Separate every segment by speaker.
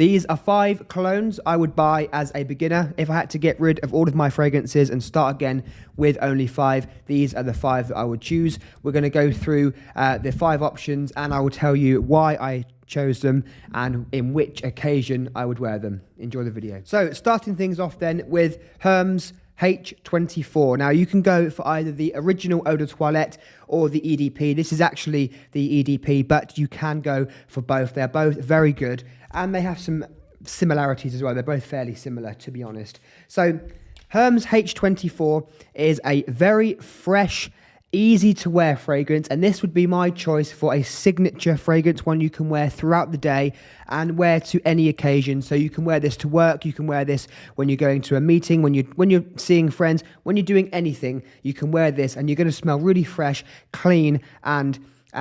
Speaker 1: These are 5 colognes I would buy as a beginner. If I had to get rid of all of my fragrances and start again with only 5, these are the 5 that I would choose. We're going to go through the 5 options, and I will tell you why I chose them and in which occasion I would wear them. Enjoy the video. So starting things off then with Hermes H24. Now you can go for either the original Eau de Toilette or the EDP. This is actually the EDP, but you can go for both. They're both very good and they have some similarities as well. They're both fairly similar, to be honest. So Hermes H24 is a very fresh, easy to wear fragrance, and this would be my choice for a signature fragrance, one you can wear throughout the day and wear to any occasion. So you can wear this to work, you can wear this when you're going to a meeting, when you're seeing friends, when you're doing anything, you can wear this and you're going to smell really fresh, clean, and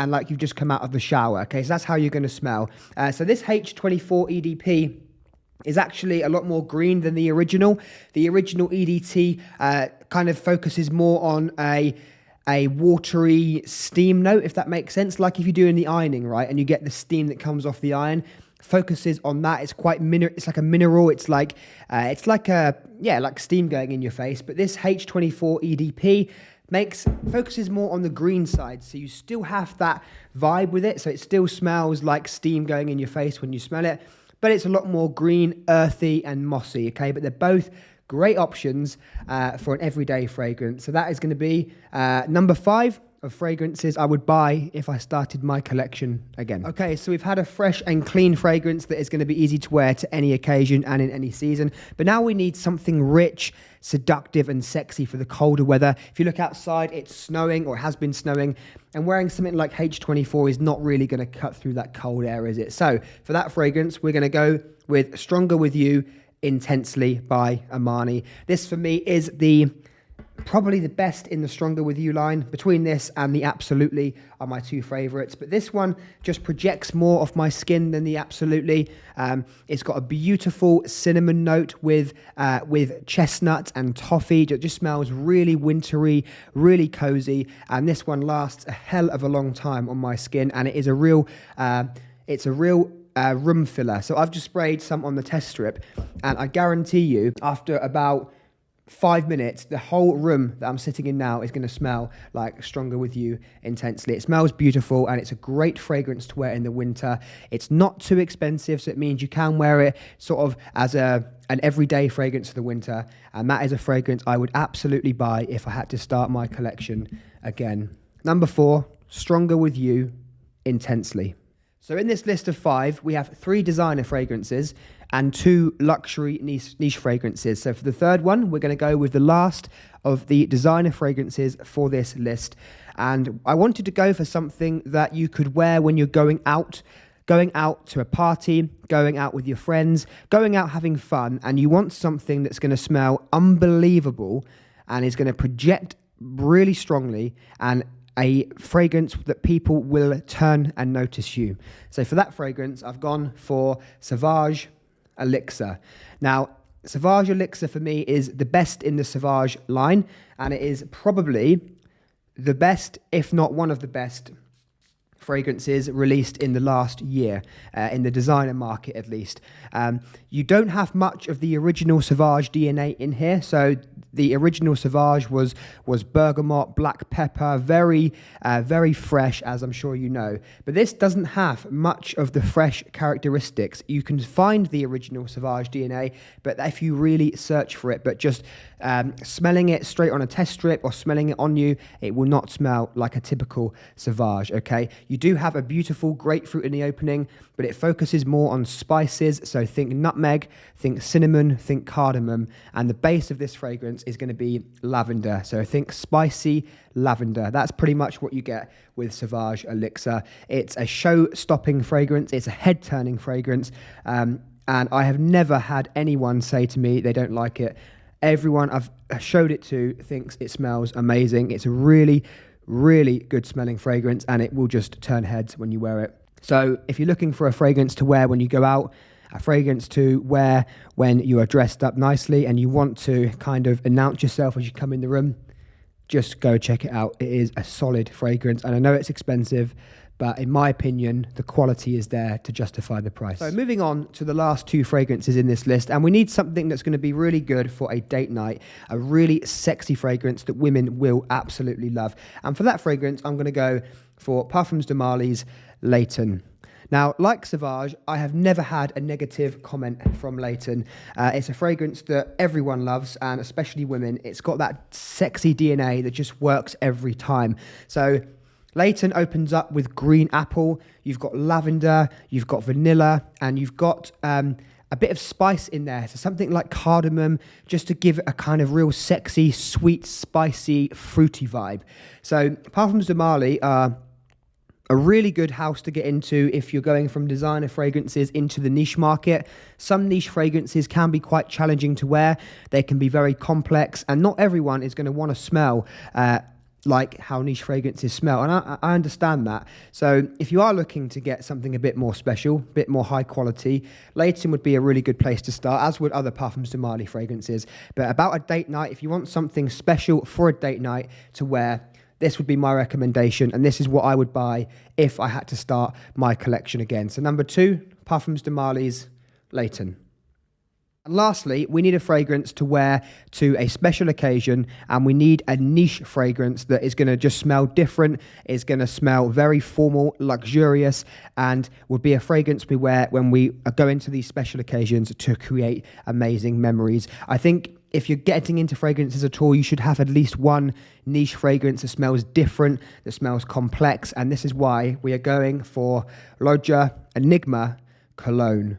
Speaker 1: like you've just come out of the shower. Okay, so that's how you're going to smell. So this H24 EDP is actually a lot more green than the original. The original EDT kind of focuses more on a watery steam note, if that makes sense. Like if you're doing the ironing, right, and you get the steam that comes off the iron, focuses on that. It's quite it's like a mineral. It's like like steam going in your face. But this H24 EDP focuses more on the green side, so you still have that vibe with it. So it still smells like steam going in your face when you smell it, but it's a lot more green, earthy, and mossy. Okay, but they're both great options for an everyday fragrance. So that is going to be number 5 of fragrances I would buy if I started my collection again. Okay, so we've had a fresh and clean fragrance that is going to be easy to wear to any occasion and in any season. But now we need something rich, seductive, and sexy for the colder weather. If you look outside, it's snowing or it has been snowing, and wearing something like H24 is not really going to cut through that cold air, is it? So for that fragrance, we're going to go with Stronger With You Intensely by Armani. This for me is probably the best in the Stronger With You line. Between this and the Absolutely are my 2 favorites, but this one just projects more off my skin than the Absolutely. It's got a beautiful cinnamon note with chestnut and toffee. It just smells really wintry, really cozy, and this one lasts a hell of a long time on my skin, and it is a real room filler. So I've just sprayed some on the test strip, and I guarantee you after about 5 minutes the whole room that I'm sitting in now is going to smell like Stronger With You Intensely. It smells beautiful and it's a great fragrance to wear in the winter. It's not too expensive, so it means you can wear it sort of as an everyday fragrance for the winter, and that is a fragrance I would absolutely buy if I had to start my collection again. Number 4, Stronger With You Intensely. So in this list of 5, we have 3 designer fragrances and 2 luxury niche fragrances. So for the third one, we're going to go with the last of the designer fragrances for this list. And I wanted to go for something that you could wear when you're going out to a party, going out with your friends, going out having fun, and you want something that's going to smell unbelievable and is going to project really strongly, and a fragrance that people will turn and notice you. So for that fragrance, I've gone for Sauvage Elixir. Now, Sauvage Elixir for me is the best in the Sauvage line, and it is probably the best, if not one of the best, fragrances released in the last year, in the designer market at least. You don't have much of the original Sauvage DNA in here. So the original Sauvage was bergamot, black pepper, very fresh, as I'm sure you know. But this doesn't have much of the fresh characteristics. You can find the original Sauvage DNA, but if you really search for it, but just smelling it straight on a test strip or smelling it on you, it will not smell like a typical Sauvage, okay? You do have a beautiful grapefruit in the opening, but it focuses more on spices. So think nutmeg, think cinnamon, think cardamom, and the base of this fragrance is going to be lavender. So think spicy lavender. That's pretty much what you get with Sauvage Elixir. It's a show-stopping fragrance. It's a head-turning fragrance, and I have never had anyone say to me they don't like it. Everyone I've showed it to thinks it smells amazing. It's a really, really good smelling fragrance, and it will just turn heads when you wear it. So if you're looking for a fragrance to wear when you go out, a fragrance to wear when you are dressed up nicely and you want to kind of announce yourself as you come in the room, just go check it out. It is a solid fragrance, and I know it's expensive, but in my opinion, the quality is there to justify the price. So moving on to the last 2 fragrances in this list, and we need something that's going to be really good for a date night, a really sexy fragrance that women will absolutely love. And for that fragrance, I'm going to go for Parfums de Marly's LAYTON. Now, like SAUVAGE, I have never had a negative comment from LAYTON. It's a fragrance that everyone loves, and especially women. It's got that sexy DNA that just works every time. So LAYTON opens up with green apple, you've got lavender, you've got vanilla, and you've got a bit of spice in there. So something like cardamom, just to give it a kind of real sexy, sweet, spicy, fruity vibe. So Parfums de Marly are a really good house to get into if you're going from designer fragrances into the niche market. Some niche fragrances can be quite challenging to wear. They can be very complex, and not everyone is going to want to smell like how niche fragrances smell, and I understand that. So if you are looking to get something a bit more special, a bit more high quality, LAYTON would be a really good place to start, as would other Parfums de Marly fragrances. But about a date night, if you want something special for a date night to wear, this would be my recommendation, and this is what I would buy if I had to start my collection again. So number 2, Parfums de Marly's LAYTON. And lastly, we need a fragrance to wear to a special occasion, and we need a niche fragrance that is going to just smell different, is going to smell very formal, luxurious, and would be a fragrance we wear when we go into these special occasions to create amazing memories. I think if you're getting into fragrances at all, you should have at least one niche fragrance that smells different, that smells complex, and this is why we are going for ROJA ENIGMA Cologne.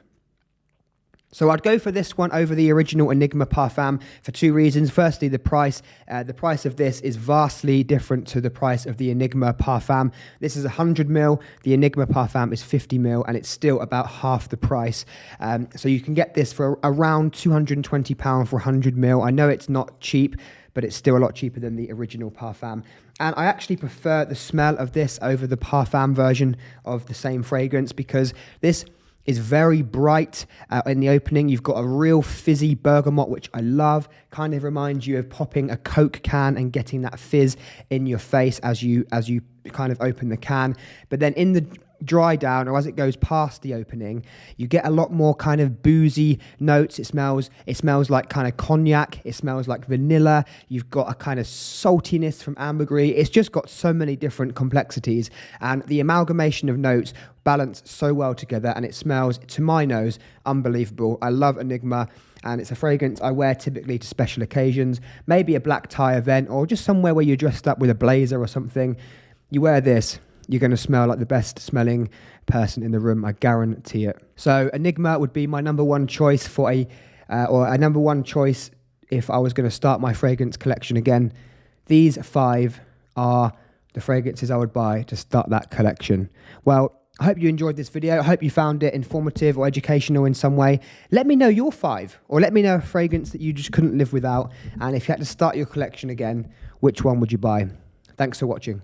Speaker 1: So I'd go for this one over the original Enigma Parfum for 2 reasons. Firstly, the price. The price of this is vastly different to the price of the Enigma Parfum. This is 100ml. The Enigma Parfum is 50ml, and it's still about half the price. So you can get this for around £220 for 100ml. I know it's not cheap, but it's still a lot cheaper than the original Parfum. And I actually prefer the smell of this over the Parfum version of the same fragrance, because this is very bright in the opening. You've got a real fizzy bergamot, which I love. Kind of reminds you of popping a Coke can and getting that fizz in your face as you kind of open the can. But then in the dry down, or as it goes past the opening, you get a lot more kind of boozy notes. It smells like kind of cognac. It smells like vanilla. You've got a kind of saltiness from ambergris. It's just got so many different complexities, and the amalgamation of notes balance so well together, and it smells, to my nose, unbelievable. I love Enigma, and it's a fragrance I wear typically to special occasions, maybe a black tie event, or just somewhere where you're dressed up with a blazer or something. You wear this, you're going to smell like the best smelling person in the room, I guarantee it. So Enigma would be my number 1 choice for a number 1 choice if I was going to start my fragrance collection again. These 5 are the fragrances I would buy to start that collection. Well, I hope you enjoyed this video. I hope you found it informative or educational in some way. Let me know your 5, or let me know a fragrance that you just couldn't live without. And if you had to start your collection again, which one would you buy? Thanks for watching.